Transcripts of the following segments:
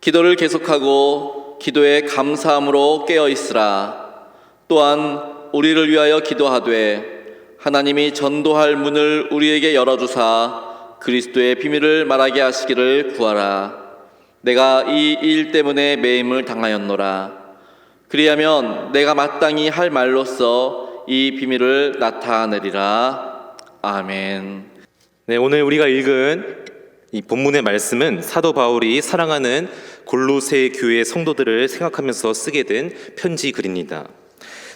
기도를 계속하고 기도에 감사함으로 깨어 있으라. 또한 우리를 위하여 기도하되 하나님이 전도할 문을 우리에게 열어주사 그리스도의 비밀을 말하게 하시기를 구하라. 내가 이 일 때문에 매임을 당하였노라. 그리하면 내가 마땅히 할 말로써 이 비밀을 나타내리라. 아멘. 네, 오늘 우리가 읽은 이 본문의 말씀은 사도 바울이 사랑하는 골로새 교회 성도들을 생각하면서 쓰게 된 편지 글입니다.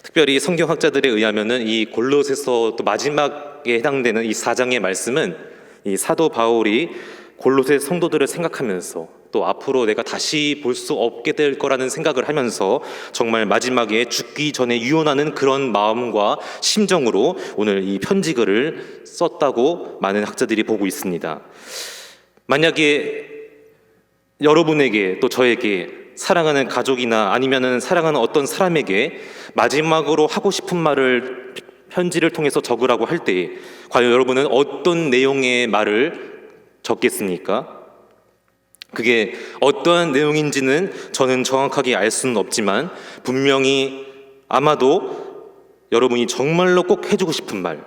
특별히 성경학자들에 의하면은 이 골로새서 또 마지막에 해당되는 이 4장의 말씀은 이 사도 바울이 골로새 성도들을 생각하면서 또 앞으로 내가 다시 볼 수 없게 될 거라는 생각을 하면서 정말 마지막에 죽기 전에 유언하는 그런 마음과 심정으로 오늘 이 편지글을 썼다고 많은 학자들이 보고 있습니다. 만약에 여러분에게 또 저에게 사랑하는 가족이나 아니면은 사랑하는 어떤 사람에게 마지막으로 하고 싶은 말을 편지를 통해서 적으라고 할 때 과연 여러분은 어떤 내용의 말을 적겠습니까? 그게 어떠한 내용인지는 저는 정확하게 알 수는 없지만 분명히 아마도 여러분이 정말로 꼭 해주고 싶은 말,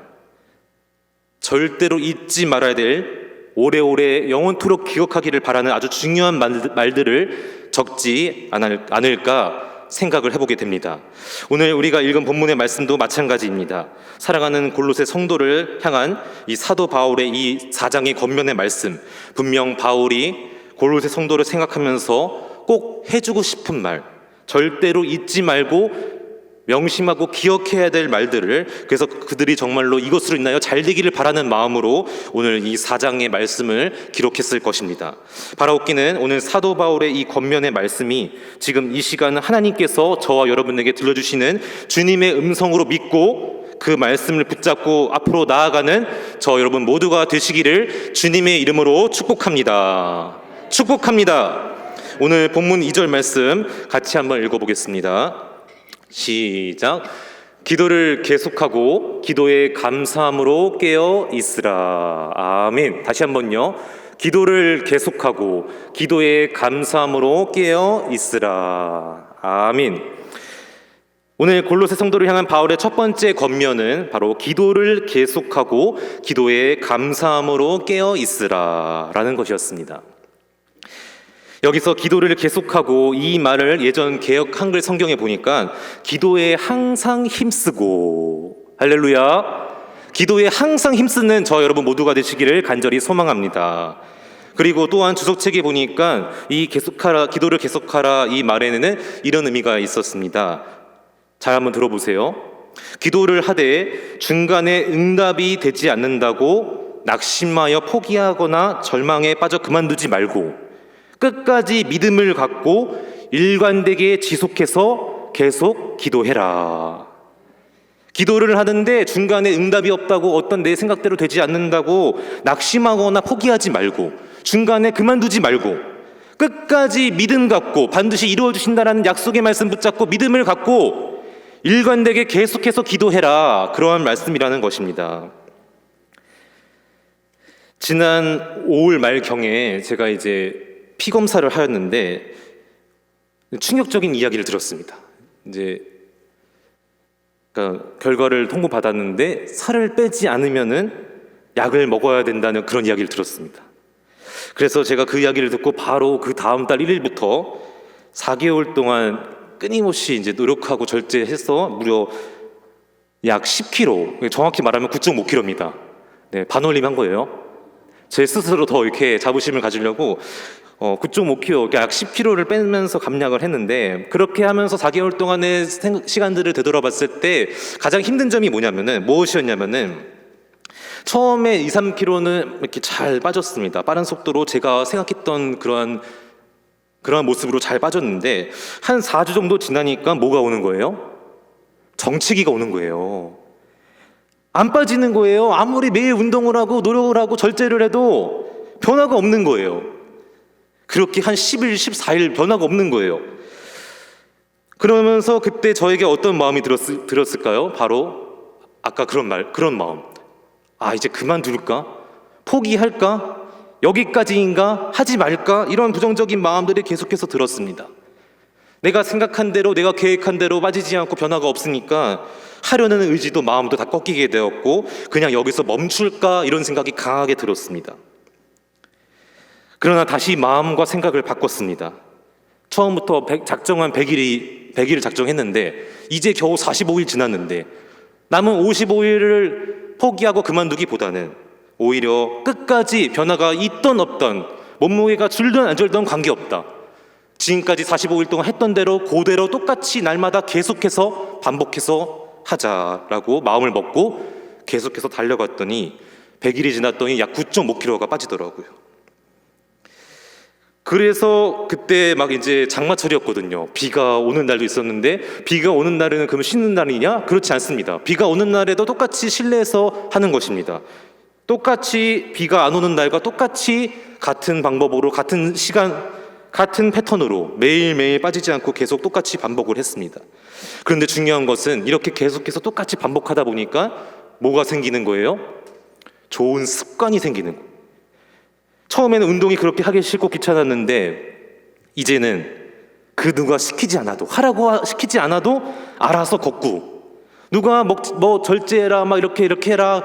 절대로 잊지 말아야 될 오래오래 영원토록 기억하기를 바라는 아주 중요한 말들을 적지 않을까 생각을 해보게 됩니다. 오늘 우리가 읽은 본문의 말씀도 마찬가지입니다. 사랑하는 골로새 성도를 향한 이 사도 바울의 이 4장의 겉면의 말씀, 분명 바울이 골로새 성도를 생각하면서 꼭 해주고 싶은 말, 절대로 잊지 말고 명심하고 기억해야 될 말들을, 그래서 그들이 정말로 이것으로 인하여 잘 되기를 바라는 마음으로 오늘 이 4장의 말씀을 기록했을 것입니다. 바라옵기는 오늘 사도 바울의 이 겉면의 말씀이 지금 이 시간 하나님께서 저와 여러분에게 들려주시는 주님의 음성으로 믿고 그 말씀을 붙잡고 앞으로 나아가는 저 여러분 모두가 되시기를 주님의 이름으로 축복합니다. 축복합니다. 오늘 본문 2절 말씀 같이 한번 읽어보겠습니다. 시작. 기도를 계속하고 기도에 감사함으로 깨어 있으라. 아멘. 다시 한번요. 기도를 계속하고 기도에 감사함으로 깨어 있으라. 아멘. 오늘 골로새 성도를 향한 바울의 첫 번째 겉면은 바로 기도를 계속하고 기도에 감사함으로 깨어 있으라 라는 것이었습니다. 여기서 기도를 계속하고 이 말을 예전 개역 한글 성경에 보니까 기도에 항상 힘쓰고, 할렐루야, 기도에 항상 힘쓰는 저 여러분 모두가 되시기를 간절히 소망합니다. 그리고 또한 주석책에 보니까 이 계속하라, 기도를 계속하라 이 말에는 이런 의미가 있었습니다. 잘 한번 들어보세요. 기도를 하되 중간에 응답이 되지 않는다고 낙심하여 포기하거나 절망에 빠져 그만두지 말고 끝까지 믿음을 갖고 일관되게 지속해서 계속 기도해라. 기도를 하는데 중간에 응답이 없다고, 어떤 내 생각대로 되지 않는다고 낙심하거나 포기하지 말고, 중간에 그만두지 말고 끝까지 믿음 갖고 반드시 이루어주신다는 약속의 말씀 붙잡고 믿음을 갖고 일관되게 계속해서 기도해라, 그러한 말씀이라는 것입니다. 지난 5월 말경에 제가 이제 피검사를 하였는데 충격적인 이야기를 들었습니다. 이제 그러니까 결과를 통보받았는데 살을 빼지 않으면은 약을 먹어야 된다는 그런 이야기를 들었습니다. 그래서 제가 그 이야기를 듣고 바로 그 다음 달 1일부터 4개월 동안 끊임없이 이제 노력하고 절제해서 무려 약 10kg, 정확히 말하면 9.5kg입니다. 네, 반올림한 거예요. 제 스스로 더 이렇게 자부심을 가지려고 9.5kg, 약 10kg를 빼면서 감량을 했는데, 그렇게 하면서 4개월 동안의 시간들을 되돌아봤을 때 가장 힘든 점이 무엇이었냐면은 처음에 2, 3kg는 이렇게 잘 빠졌습니다. 빠른 속도로 제가 생각했던 그러한 모습으로 잘 빠졌는데 한 4주 정도 지나니까 뭐가 오는 거예요? 정치기가 오는 거예요. 안 빠지는 거예요. 아무리 매일 운동을 하고 노력을 하고 절제를 해도 변화가 없는 거예요. 그렇게 한 10일, 14일 변화가 없는 거예요. 그러면서 그때 저에게 어떤 마음이 들었을까요? 바로 아까 그런 마음. 아, 이제 그만둘까? 포기할까? 여기까지인가? 하지 말까? 이런 부정적인 마음들이 계속해서 들었습니다. 내가 생각한 대로, 내가 계획한 대로 빠지지 않고 변화가 없으니까 하려는 의지도 마음도 다 꺾이게 되었고 그냥 여기서 멈출까? 이런 생각이 강하게 들었습니다. 그러나 다시 마음과 생각을 바꿨습니다. 처음부터 작정한 100일을 작정했는데 이제 겨우 45일 지났는데 남은 55일을 포기하고 그만두기보다는 오히려 끝까지 변화가 있던 없던 몸무게가 줄든 안 줄든 관계없다. 지금까지 45일 동안 했던 대로 그대로 똑같이 날마다 계속해서 반복해서 하자라고 마음을 먹고 계속해서 달려갔더니 100일이 지났더니 약 9.5kg가 빠지더라고요. 그래서 그때 막 이제 장마철이었거든요. 비가 오는 날도 있었는데 비가 오는 날에는 그럼 쉬는 날이냐? 그렇지 않습니다. 비가 오는 날에도 똑같이 실내에서 하는 것입니다. 똑같이 비가 안 오는 날과 똑같이 같은 방법으로 같은 시간 같은 패턴으로 매일매일 빠지지 않고 계속 똑같이 반복을 했습니다. 그런데 중요한 것은 이렇게 계속해서 똑같이 반복하다 보니까 뭐가 생기는 거예요? 좋은 습관이 생기는 거예요. 처음에는 운동이 그렇게 하기 싫고 귀찮았는데 이제는 그 누가 시키지 않아도 하라고 시키지 않아도 알아서 걷고 누가 뭐 절제해라 막 이렇게 해라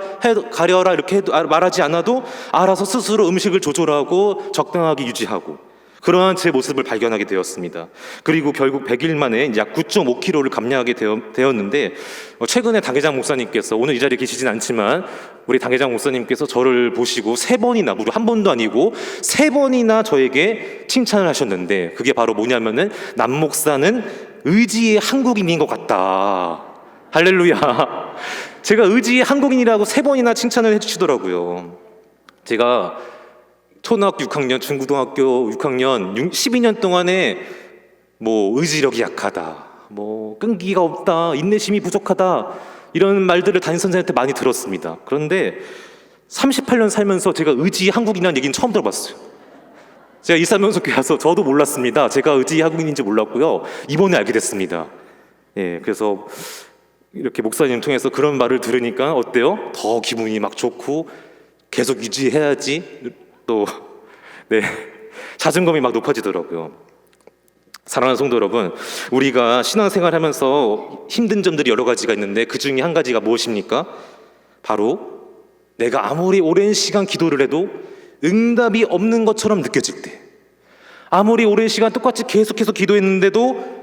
가려라 이렇게 말하지 않아도 알아서 스스로 음식을 조절하고 적당하게 유지하고 그러한 제 모습을 발견하게 되었습니다. 그리고 결국 100일 만에 약 9.5kg를 감량하게 되었는데 최근에 당회장 목사님께서 오늘 이 자리에 계시진 않지만 우리 당회장 목사님께서 저를 보시고 3번이나 무려 한 번도 아니고 3번이나 저에게 칭찬을 하셨는데 그게 바로 뭐냐면은 남 목사는 의지의 한국인인 것 같다. 할렐루야. 제가 의지의 한국인이라고 3번이나 칭찬을 해주시더라고요. 제가 초등학교 6학년, 중고등학교 6학년 12년 동안에 뭐 의지력이 약하다, 뭐 끈기가 없다, 인내심이 부족하다 이런 말들을 담임 선생님한테 많이 들었습니다. 그런데 38년 살면서 제가 의지 한국인이라는 얘기는 처음 들어봤어요. 제가 이사명석교회 와서 저도 몰랐습니다. 제가 의지 한국인인지 몰랐고요. 이번에 알게 됐습니다. 예, 그래서 이렇게 목사님 통해서 그런 말을 들으니까 어때요? 더 기분이 막 좋고 계속 유지해야지 또 네, 자존감이 막 높아지더라고요. 사랑하는 성도 여러분, 우리가 신앙생활하면서 힘든 점들이 여러 가지가 있는데 그 중에 한 가지가 무엇입니까? 바로 내가 아무리 오랜 시간 기도를 해도 응답이 없는 것처럼 느껴질 때, 아무리 오랜 시간 똑같이 계속해서 기도했는데도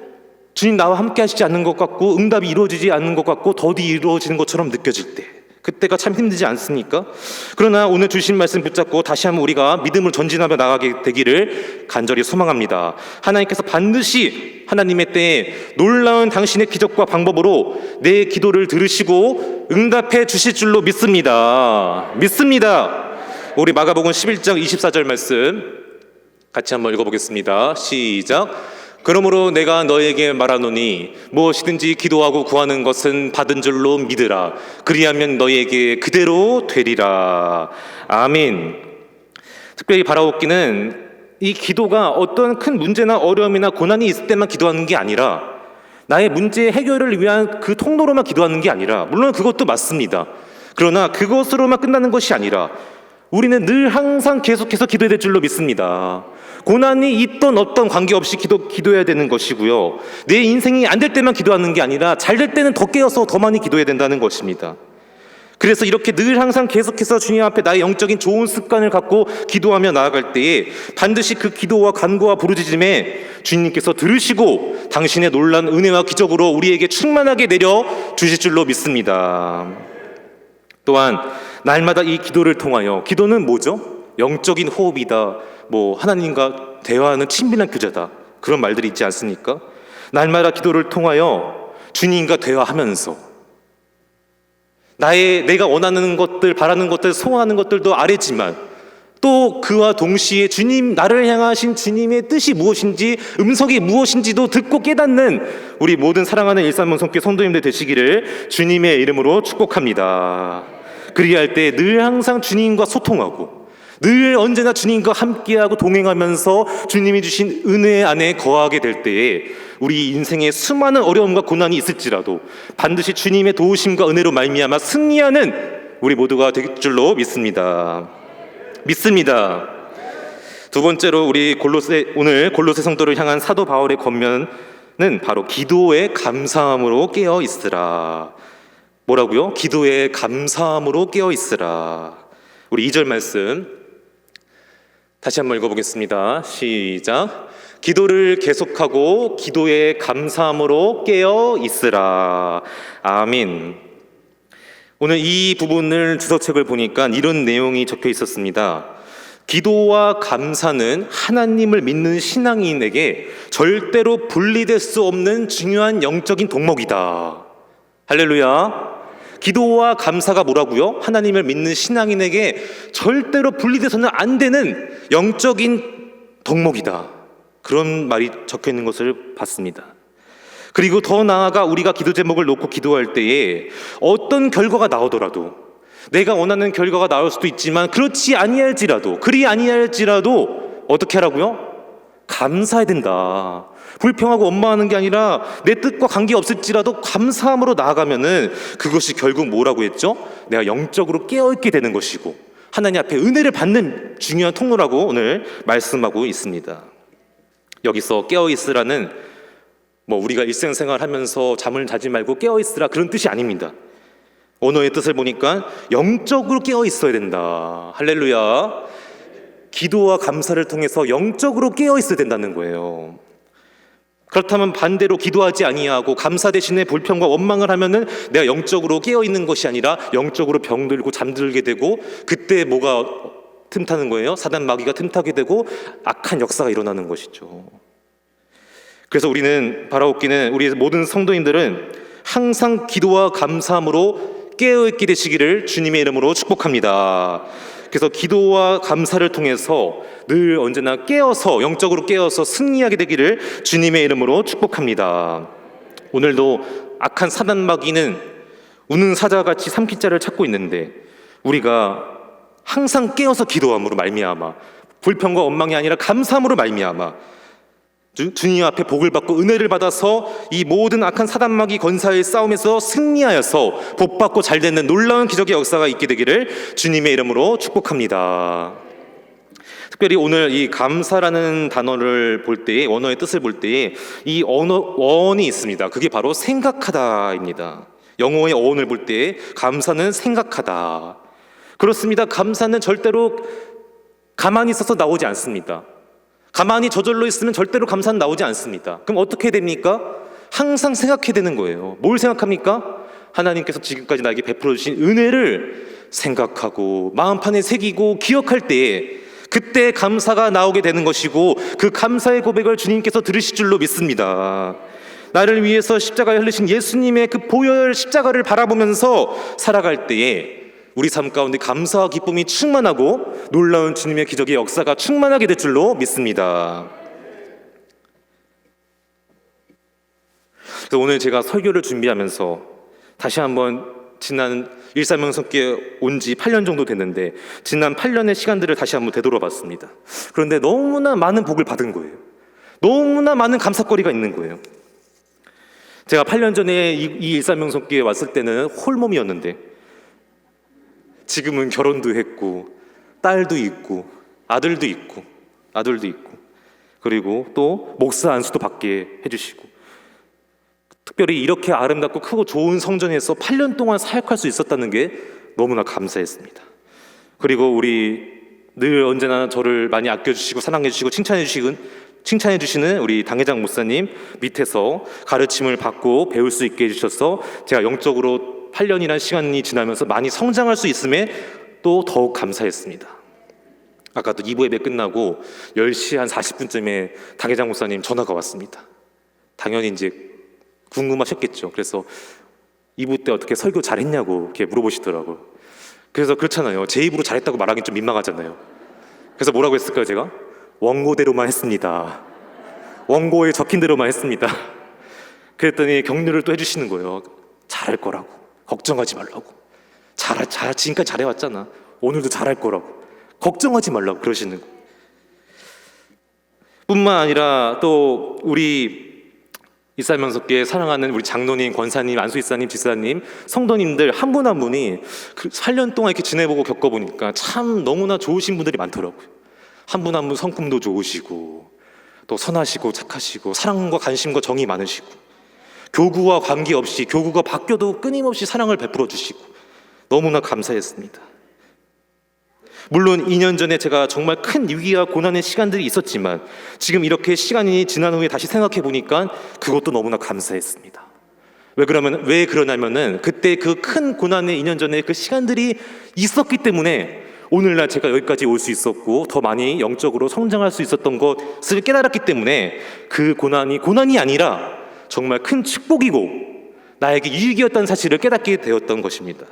주님 나와 함께 하시지 않는 것 같고 응답이 이루어지지 않는 것 같고 더디 이루어지는 것처럼 느껴질 때, 그때가 참 힘들지 않습니까? 그러나 오늘 주신 말씀 붙잡고 다시 한번 우리가 믿음을 전진하며 나가게 되기를 간절히 소망합니다. 하나님께서 반드시 하나님의 때에 놀라운 당신의 기적과 방법으로 내 기도를 들으시고 응답해 주실 줄로 믿습니다. 우리 마가복음 11장 24절 말씀 같이 한번 읽어보겠습니다. 시작. 그러므로 내가 너에게 말하노니 무엇이든지 기도하고 구하는 것은 받은 줄로 믿으라. 그리하면 너에게 그대로 되리라. 아멘. 특별히 바라옵기는 이 기도가 어떤 큰 문제나 어려움이나 고난이 있을 때만 기도하는 게 아니라 나의 문제 해결을 위한 그 통로로만 기도하는 게 아니라, 물론 그것도 맞습니다. 그러나 그것으로만 끝나는 것이 아니라 우리는 늘 항상 계속해서 기도해야 될 줄로 믿습니다. 고난이 있던 없던 관계없이 기도해야 되는 것이고요. 내 인생이 안 될 때만 기도하는 게 아니라 잘 될 때는 더 깨어서 더 많이 기도해야 된다는 것입니다. 그래서 이렇게 늘 항상 계속해서 주님 앞에 나의 영적인 좋은 습관을 갖고 기도하며 나아갈 때에 반드시 그 기도와 간구와 부르짖음에 주님께서 들으시고 당신의 놀라운 은혜와 기적으로 우리에게 충만하게 내려 주실 줄로 믿습니다. 또한 날마다 이 기도를 통하여, 기도는 뭐죠? 영적인 호흡이다, 뭐 하나님과 대화하는 친밀한 교제다, 그런 말들이 있지 않습니까? 날마다 기도를 통하여 주님과 대화하면서 내가 원하는 것들, 바라는 것들, 소원하는 것들도 아래지만 또 그와 동시에 나를 향하신 주님의 뜻이 무엇인지, 음성이 무엇인지도 듣고 깨닫는 우리 모든 사랑하는 일산명성교회 성도님들 되시기를 주님의 이름으로 축복합니다. 그리할 때 늘 항상 주님과 소통하고 늘 언제나 주님과 함께하고 동행하면서 주님이 주신 은혜 안에 거하게 될 때에 우리 인생에 수많은 어려움과 고난이 있을지라도 반드시 주님의 도우심과 은혜로 말미암아 승리하는 우리 모두가 될 줄로 믿습니다. 두 번째로 우리 오늘 골로새 성도를 향한 사도 바울의 권면은 바로 기도의 감사함으로 깨어 있으라. 뭐라고요? 기도의 감사함으로 깨어 있으라. 우리 2절 말씀 다시 한번 읽어보겠습니다. 시작. 기도를 계속하고 기도의 감사함으로 깨어 있으라. 아멘. 오늘 이 부분을 주석책을 보니까 이런 내용이 적혀 있었습니다. 기도와 감사는 하나님을 믿는 신앙인에게 절대로 분리될 수 없는 중요한 영적인 덕목이다. 할렐루야. 기도와 감사가 뭐라고요? 하나님을 믿는 신앙인에게 절대로 분리돼서는 안 되는 영적인 덕목이다. 그런 말이 적혀 있는 것을 봤습니다. 그리고 더 나아가 우리가 기도 제목을 놓고 기도할 때에 어떤 결과가 나오더라도, 내가 원하는 결과가 나올 수도 있지만 그렇지 아니할지라도, 그리 아니할지라도 어떻게 하라고요? 감사해야 된다. 불평하고 원망하는 게 아니라 내 뜻과 관계없을지라도 감사함으로 나아가면은 그것이 결국 뭐라고 했죠? 내가 영적으로 깨어있게 되는 것이고 하나님 앞에 은혜를 받는 중요한 통로라고 오늘 말씀하고 있습니다. 여기서 깨어있으라는 우리가 일생생활 하면서 잠을 자지 말고 깨어있으라 그런 뜻이 아닙니다. 언어의 뜻을 보니까 영적으로 깨어있어야 된다. 할렐루야. 기도와 감사를 통해서 영적으로 깨어있어야 된다는 거예요. 그렇다면 반대로 기도하지 아니하고 감사 대신에 불평과 원망을 하면은 내가 영적으로 깨어있는 것이 아니라 영적으로 병들고 잠들게 되고, 그때 뭐가 틈타는 거예요? 사단 마귀가 틈타게 되고 악한 역사가 일어나는 것이죠. 그래서 우리는 바라옵기는 우리 모든 성도님들은 항상 기도와 감사함으로 깨어있게 되시기를 주님의 이름으로 축복합니다. 그래서 기도와 감사를 통해서 늘 언제나 깨어서, 영적으로 깨어서 승리하게 되기를 주님의 이름으로 축복합니다. 오늘도 악한 사단 마귀는 우는 사자같이 삼키자를 찾고 있는데, 우리가 항상 깨어서 기도함으로 말미암아, 불평과 원망이 아니라 감사함으로 말미암아 주님 앞에 복을 받고 은혜를 받아서 이 모든 악한 사단마귀 권사의 싸움에서 승리하여서 복받고 잘 되는 놀라운 기적의 역사가 있게 되기를 주님의 이름으로 축복합니다. 특별히 오늘 이 감사라는 단어를 볼 때에, 언어의 뜻을 볼 때에 이 어원이 있습니다. 그게 바로 생각하다입니다. 영어의 어원을 볼 때에 감사는 생각하다. 그렇습니다. 감사는 절대로 가만히 있어서 나오지 않습니다. 가만히 저절로 있으면 절대로 감사는 나오지 않습니다. 그럼 어떻게 됩니까? 항상 생각해야 되는 거예요. 뭘 생각합니까? 하나님께서 지금까지 나에게 베풀어 주신 은혜를 생각하고 마음판에 새기고 기억할 때에 그때 감사가 나오게 되는 것이고, 그 감사의 고백을 주님께서 들으실 줄로 믿습니다. 나를 위해서 십자가에 흘리신 예수님의 그 보혈 십자가를 바라보면서 살아갈 때에 우리 삶 가운데 감사와 기쁨이 충만하고 놀라운 주님의 기적의 역사가 충만하게 될 줄로 믿습니다. 그래서 오늘 제가 설교를 준비하면서 다시 한번 지난 일사명성교회 온 지 8년 정도 됐는데 지난 8년의 시간들을 다시 한번 되돌아봤습니다. 그런데 너무나 많은 복을 받은 거예요. 너무나 많은 감사거리가 있는 거예요. 제가 8년 전에 이 일사명성교회에 왔을 때는 홀몸이었는데 지금은 결혼도 했고 딸도 있고 아들도 있고 그리고 또 목사 안수도 받게 해주시고, 특별히 이렇게 아름답고 크고 좋은 성전에서 8년 동안 사역할 수 있었다는 게 너무나 감사했습니다. 그리고 우리 늘 언제나 저를 많이 아껴주시고 사랑해주시고 칭찬해주시는 우리 당회장 목사님 밑에서 가르침을 받고 배울 수 있게 해주셔서 제가 영적으로 8년이라는 시간이 지나면서 많이 성장할 수 있음에 또 더욱 감사했습니다. 아까도 2부 예배 끝나고 10시 한 40분쯤에 당회장 목사님 전화가 왔습니다. 당연히 이제 궁금하셨겠죠. 그래서 2부 때 어떻게 설교 잘했냐고 이렇게 물어보시더라고요. 그래서 그렇잖아요. 제 입으로 잘했다고 말하기 좀 민망하잖아요. 그래서 뭐라고 했을까요, 제가? 원고대로만 했습니다. 원고에 적힌 대로만 했습니다. 그랬더니 격려를 또 해주시는 거예요. 잘할 거라고. 걱정하지 말라고. 지금까지 잘해왔잖아. 오늘도 잘할 거라고. 걱정하지 말라고 그러시는 거. 뿐만 아니라 또 우리 이사명석교회 사랑하는 우리 장로님, 권사님, 안수이사님, 지사님, 성도님들 한 분 한 분이 그 8년 동안 이렇게 지내보고 겪어보니까 참 너무나 좋으신 분들이 많더라고요. 한 분 한 분 성품도 좋으시고 또 선하시고 착하시고 사랑과 관심과 정이 많으시고 교구와 관계없이 교구가 바뀌어도 끊임없이 사랑을 베풀어 주시고 너무나 감사했습니다. 물론 2년 전에 제가 정말 큰 위기와 고난의 시간들이 있었지만 지금 이렇게 시간이 지난 후에 다시 생각해 보니까 그것도 너무나 감사했습니다. 왜 그러냐면은 그때 그 큰 고난의 2년 전에 그 시간들이 있었기 때문에 오늘날 제가 여기까지 올 수 있었고 더 많이 영적으로 성장할 수 있었던 것을 깨달았기 때문에 그 고난이 아니라 정말 큰 축복이고 나에게 유익이었다는 사실을 깨닫게 되었던 것입니다.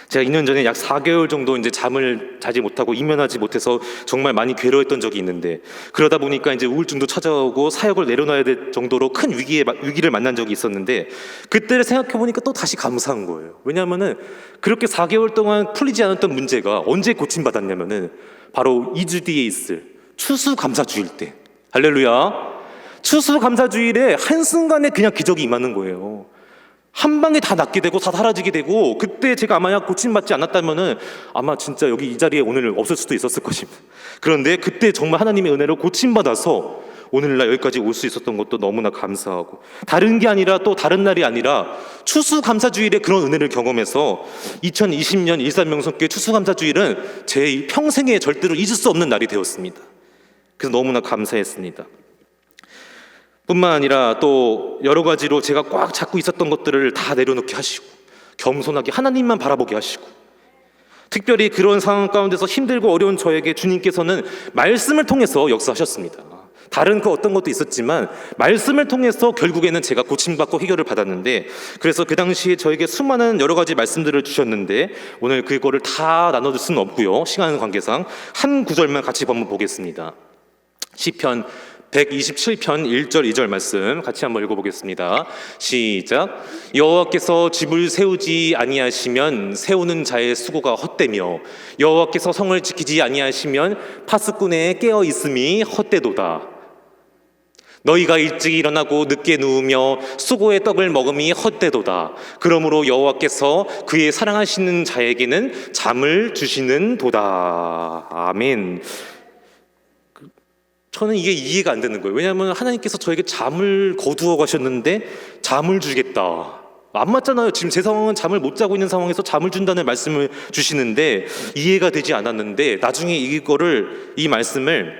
제가 2년 전에 약 4개월 정도 이제 잠을 자지 못하고 이면하지 못해서 정말 많이 괴로웠던 적이 있는데 그러다 보니까 이제 우울증도 찾아오고 사역을 내려놔야 될 정도로 큰 위기를 만난 적이 있었는데 그때를 생각해 보니까 또 다시 감사한 거예요. 왜냐하면은 그렇게 4개월 동안 풀리지 않았던 문제가 언제 고침받았냐면은 바로 2주 뒤에 있을 추수감사주일 때. 할렐루야. 추수감사주일에 한순간에 그냥 기적이 임하는 거예요. 한 방에 다 낫게 되고 다 사라지게 되고 그때 제가 만약 고침받지 않았다면은 아마 진짜 여기 이 자리에 오늘 없을 수도 있었을 것입니다. 그런데 그때 정말 하나님의 은혜로 고침받아서 오늘날 여기까지 올 수 있었던 것도 너무나 감사하고 다른 게 아니라 또 다른 날이 아니라 추수감사주일에 그런 은혜를 경험해서 2020년 일산명성교회 추수감사주일은 제 평생에 절대로 잊을 수 없는 날이 되었습니다. 그래서 너무나 감사했습니다. 뿐만 아니라 또 여러 가지로 제가 꽉 잡고 있었던 것들을 다 내려놓게 하시고 겸손하게 하나님만 바라보게 하시고 특별히 그런 상황 가운데서 힘들고 어려운 저에게 주님께서는 말씀을 통해서 역사하셨습니다. 다른 그 어떤 것도 있었지만 말씀을 통해서 결국에는 제가 고침받고 해결을 받았는데 그래서 그 당시에 저에게 수많은 여러 가지 말씀들을 주셨는데 오늘 그거를 다 나눠줄 수는 없고요. 시간 관계상 한 구절만 같이 한번 보겠습니다. 시편 127편 1절 2절 말씀 같이 한번 읽어보겠습니다. 시작. 여호와께서 집을 세우지 아니하시면 세우는 자의 수고가 헛되며 여호와께서 성을 지키지 아니하시면 파수꾼의 깨어 있음이 헛되도다. 너희가 일찍 일어나고 늦게 누우며 수고의 떡을 먹음이 헛되도다. 그러므로 여호와께서 그의 사랑하시는 자에게는 잠을 주시는 도다. 아멘. 저는 이게 이해가 안 되는 거예요. 왜냐하면 하나님께서 저에게 잠을 거두어 가셨는데 잠을 주겠다. 안 맞잖아요. 지금 제 상황은 잠을 못 자고 있는 상황에서 잠을 준다는 말씀을 주시는데 이해가 되지 않았는데 나중에 이 말씀을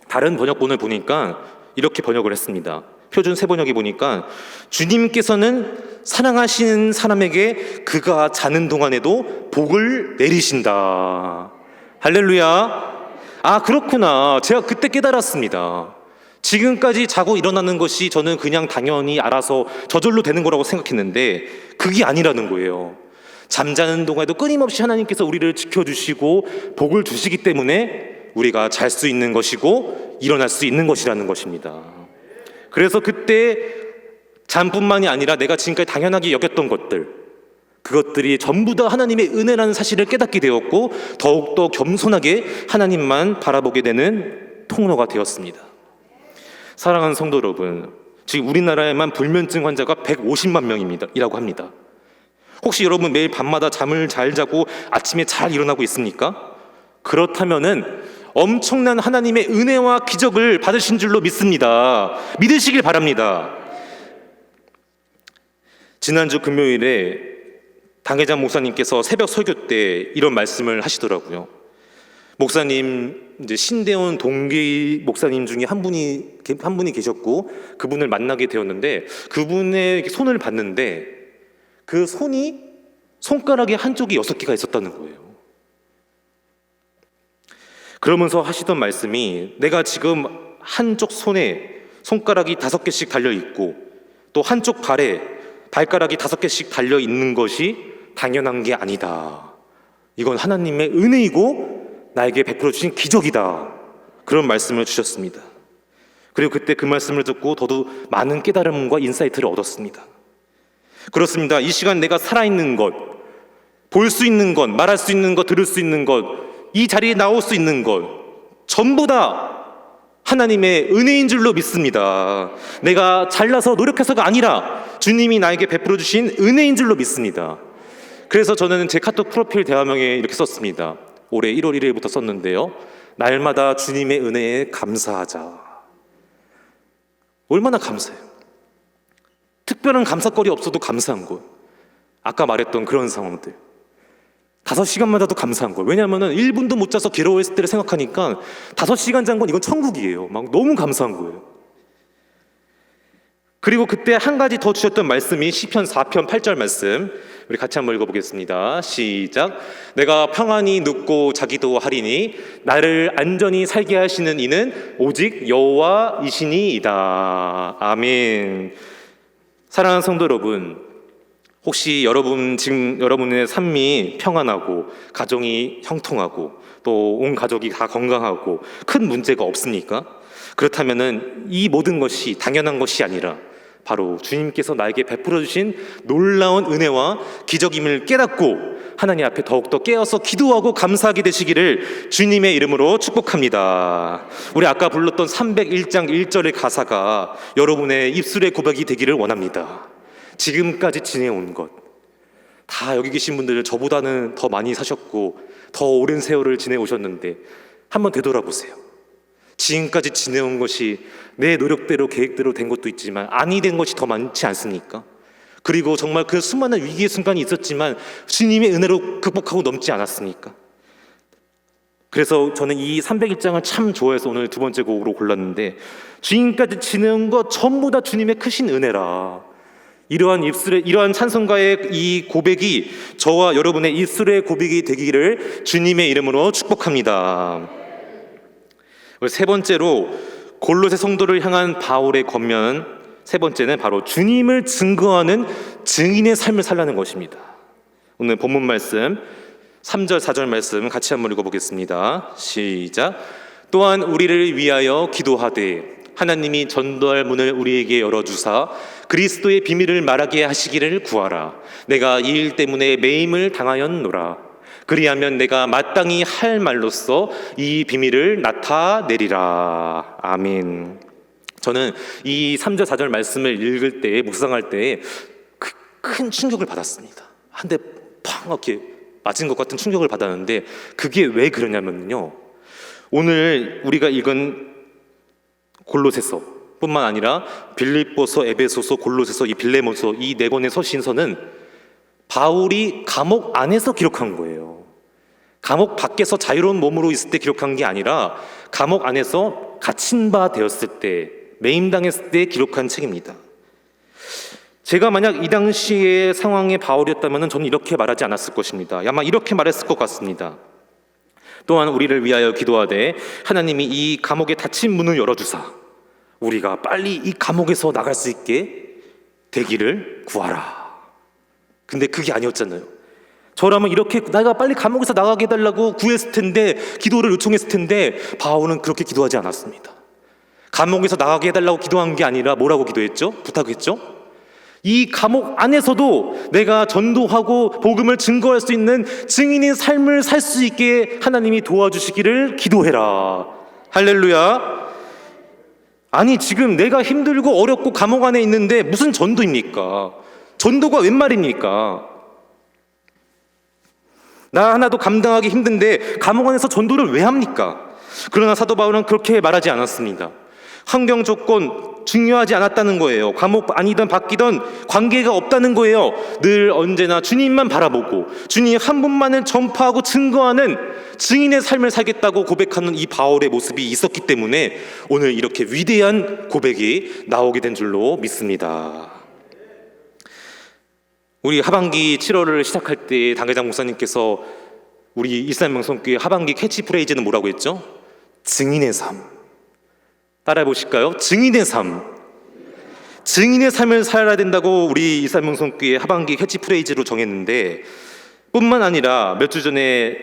다른 번역본을 보니까 이렇게 번역을 했습니다. 표준 세번역에 보니까 주님께서는 사랑하시는 사람에게 그가 자는 동안에도 복을 내리신다. 할렐루야. 아, 그렇구나. 제가 그때 깨달았습니다. 지금까지 자고 일어나는 것이 저는 그냥 당연히 알아서 저절로 되는 거라고 생각했는데 그게 아니라는 거예요. 잠자는 동안에도 끊임없이 하나님께서 우리를 지켜주시고 복을 주시기 때문에 우리가 잘 수 있는 것이고 일어날 수 있는 것이라는 것입니다. 그래서 그때 잠뿐만이 아니라 내가 지금까지 당연하게 여겼던 그것들이 전부 다 하나님의 은혜라는 사실을 깨닫게 되었고 더욱더 겸손하게 하나님만 바라보게 되는 통로가 되었습니다. 사랑하는 성도 여러분, 지금 우리나라에만 불면증 환자가 150만 명이라고 합니다. 혹시 여러분 매일 밤마다 잠을 잘 자고 아침에 잘 일어나고 있습니까? 그렇다면은 엄청난 하나님의 은혜와 기적을 받으신 줄로 믿습니다. 믿으시길 바랍니다. 지난주 금요일에 당회장 목사님께서 새벽 설교 때 이런 말씀을 하시더라고요. 목사님, 이제 신대원 동기 목사님 중에 한 분이 계셨고 그분을 만나게 되었는데 그분의 손을 봤는데 그 손가락에 한쪽이 6개가 있었다는 거예요. 그러면서 하시던 말씀이 내가 지금 한쪽 손에 손가락이 5개씩 달려있고 또 한쪽 발에 발가락이 5개씩 달려있는 것이 당연한 게 아니다. 이건 하나님의 은혜이고 나에게 베풀어 주신 기적이다. 그런 말씀을 주셨습니다. 그리고 그때 그 말씀을 듣고 저도 많은 깨달음과 인사이트를 얻었습니다. 그렇습니다. 이 시간 내가 살아있는 것, 볼 수 있는 것, 말할 수 있는 것, 들을 수 있는 것, 이 자리에 나올 수 있는 것 전부 다 하나님의 은혜인 줄로 믿습니다. 내가 잘나서 노력해서가 아니라 주님이 나에게 베풀어 주신 은혜인 줄로 믿습니다. 그래서 저는 제 카톡 프로필 대화명에 이렇게 썼습니다. 올해 1월 1일부터 썼는데요. 날마다 주님의 은혜에 감사하자. 얼마나 감사해요. 특별한 감사거리 없어도 감사한 거예요. 아까 말했던 그런 상황들 5시간마다도 감사한 거예요. 왜냐하면 1분도 못 자서 괴로워했을 때를 생각하니까 5시간 잔 건 이건 천국이에요. 막 너무 감사한 거예요. 그리고 그때 한 가지 더 주셨던 말씀이 시편 4편 8절 말씀, 우리 같이 한번 읽어보겠습니다. 시작. 내가 평안히 눕고 자기도 하리니 나를 안전히 살게 하시는 이는 오직 여호와이시니이다. 아멘. 사랑하는 성도 여러분, 혹시 지금 여러분의 삶이 평안하고 가정이 형통하고 또 온 가족이 다 건강하고 큰 문제가 없습니까? 그렇다면은 이 모든 것이 당연한 것이 아니라 바로 주님께서 나에게 베풀어 주신 놀라운 은혜와 기적임을 깨닫고 하나님 앞에 더욱더 깨어서 기도하고 감사하게 되시기를 주님의 이름으로 축복합니다. 우리 아까 불렀던 301장 1절의 가사가 여러분의 입술의 고백이 되기를 원합니다. 지금까지 지내온 것, 다 여기 계신 분들은 저보다는 더 많이 사셨고 더 오랜 세월을 지내오셨는데 한번 되돌아보세요. 지금까지 지내온 것이 내 노력대로 계획대로 된 것도 있지만 아니 된 것이 더 많지 않습니까? 그리고 정말 그 수많은 위기의 순간이 있었지만 주님의 은혜로 극복하고 넘지 않았습니까? 그래서 저는 이 301장을 참 좋아해서 오늘 두 번째 곡으로 골랐는데, 지금까지 지내온 것 전부 다 주님의 크신 은혜라. 이러한 찬송가의 이 고백이 저와 여러분의 입술의 고백이 되기를 주님의 이름으로 축복합니다. 세 번째로 골로새 성도를 향한 바울의 권면, 세 번째는 바로 주님을 증거하는 증인의 삶을 살라는 것입니다. 오늘 본문 말씀 3절 4절 말씀 같이 한번 읽어보겠습니다. 시작. 또한 우리를 위하여 기도하되 하나님이 전도할 문을 우리에게 열어주사 그리스도의 비밀을 말하게 하시기를 구하라. 내가 이 일 때문에 매임을 당하였노라. 그리하면 내가 마땅히 할 말로써 이 비밀을 나타내리라. 아멘. 저는 이 3절 4절 말씀을 읽을 때, 묵상할 때 큰 충격을 받았습니다. 한 대 팡 이렇게 맞은 것 같은 충격을 받았는데, 그게 왜 그러냐면요, 오늘 우리가 읽은 골로새서 뿐만 아니라 빌립보서, 에베소서, 골로새서, 이 빌레몬서, 이 네 권의 서신서는 바울이 감옥 안에서 기록한 거예요. 감옥 밖에서 자유로운 몸으로 있을 때 기록한 게 아니라 감옥 안에서 갇힌 바 되었을 때, 매임당했을 때 기록한 책입니다. 제가 만약 이 당시의 상황의 바울이었다면 저는 이렇게 말하지 않았을 것입니다. 아마 이렇게 말했을 것 같습니다. 또한 우리를 위하여 기도하되 하나님이 이 감옥에 닫힌 문을 열어주사 우리가 빨리 이 감옥에서 나갈 수 있게 되기를 구하라. 근데 그게 아니었잖아요. 저라면 이렇게 내가 빨리 감옥에서 나가게 해달라고 구했을 텐데, 기도를 요청했을 텐데, 바울은 그렇게 기도하지 않았습니다. 감옥에서 나가게 해달라고 기도한 게 아니라 뭐라고 기도했죠? 부탁했죠? 이 감옥 안에서도 내가 전도하고 복음을 증거할 수 있는 증인의 삶을 살 수 있게 하나님이 도와주시기를 기도해라. 할렐루야. 아니, 지금 내가 힘들고 어렵고 감옥 안에 있는데 무슨 전도입니까? 전도가 웬 말입니까? 나 하나도 감당하기 힘든데 감옥 안에서 전도를 왜 합니까? 그러나 사도 바울은 그렇게 말하지 않았습니다. 환경 조건 중요하지 않았다는 거예요. 감옥 아니든 바뀌든 관계가 없다는 거예요. 늘 언제나 주님만 바라보고 주님 한 분만을 전파하고 증거하는 증인의 삶을 살겠다고 고백하는 이 바울의 모습이 있었기 때문에 오늘 이렇게 위대한 고백이 나오게 된 줄로 믿습니다. 우리 하반기 7월을 시작할 때 당회장 목사님께서 우리 일산명성교회 하반기 캐치프레이즈는 뭐라고 했죠? 증인의 삶. 따라해 보실까요? 증인의 삶. 증인의 삶을 살아야 된다고 우리 일산명성교회 하반기 캐치프레이즈로 정했는데, 뿐만 아니라 몇 주 전에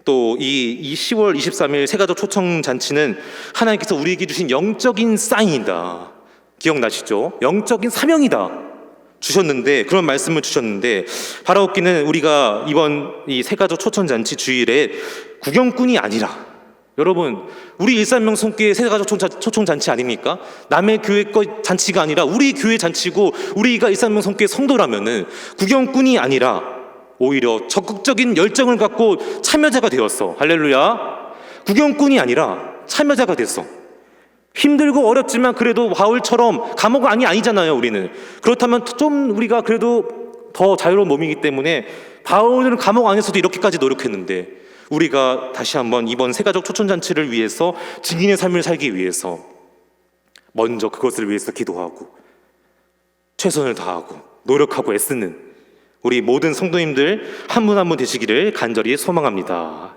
또 이 10월 23일 새가족 초청잔치는 하나님께서 우리에게 주신 영적인 사인이다. 기억나시죠? 영적인 사명이다 주셨는데, 그런 말씀을 주셨는데, 바라옵기는 우리가 이번 이 새가족 초청잔치 주일에 구경꾼이 아니라, 여러분, 우리 일산명성교회 새가족 초청잔치 아닙니까? 남의 교회 거 잔치가 아니라 우리 교회 잔치고, 우리가 일산명성교회 성도라면은 구경꾼이 아니라 오히려 적극적인 열정을 갖고 참여자가 되었어. 할렐루야. 구경꾼이 아니라 참여자가 됐어. 힘들고 어렵지만 그래도 바울처럼 감옥 아니잖아요, 우리는. 그렇다면 좀 우리가 그래도 더 자유로운 몸이기 때문에 바울은 감옥 안에서도 이렇게까지 노력했는데 우리가 다시 한번 이번 새가족 초청잔치를 위해서 증인의 삶을 살기 위해서 먼저 그것을 위해서 기도하고 최선을 다하고 노력하고 애쓰는 우리 모든 성도님들 한 분 한 분 되시기를 간절히 소망합니다.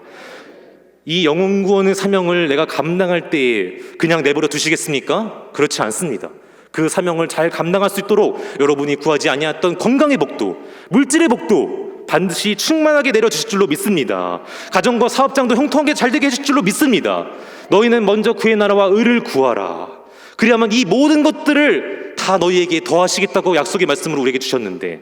이 영혼구원의 사명을 내가 감당할 때에 그냥 내버려 두시겠습니까? 그렇지 않습니다. 그 사명을 잘 감당할 수 있도록 여러분이 구하지 아니했던 건강의 복도, 물질의 복도 반드시 충만하게 내려주실 줄로 믿습니다. 가정과 사업장도 형통하게 잘 되게 해줄 줄로 믿습니다. 너희는 먼저 그의 나라와 의를 구하라. 그리하면 이 모든 것들을 다 너희에게 더하시겠다고 약속의 말씀을 우리에게 주셨는데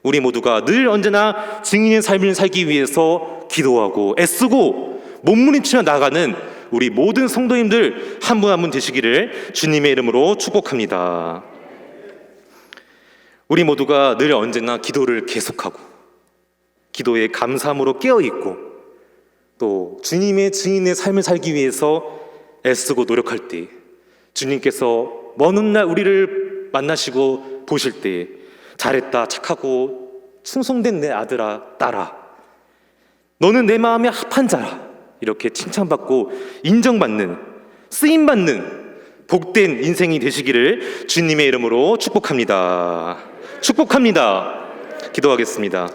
우리 모두가 늘 언제나 증인의 삶을 살기 위해서 기도하고 애쓰고 몸부림치며 나아가는 우리 모든 성도님들 한 분 한 분 되시기를 주님의 이름으로 축복합니다. 우리 모두가 늘 언제나 기도를 계속하고 기도에 감사함으로 깨어있고 또 주님의 증인의 삶을 살기 위해서 애쓰고 노력할 때 주님께서 먼 훗날 우리를 만나시고 보실 때 잘했다, 착하고 충성된 내 아들아, 딸아, 너는 내 마음에 합한 자라 이렇게 칭찬받고 인정받는, 쓰임받는 복된 인생이 되시기를 주님의 이름으로 축복합니다. 축복합니다. 기도하겠습니다.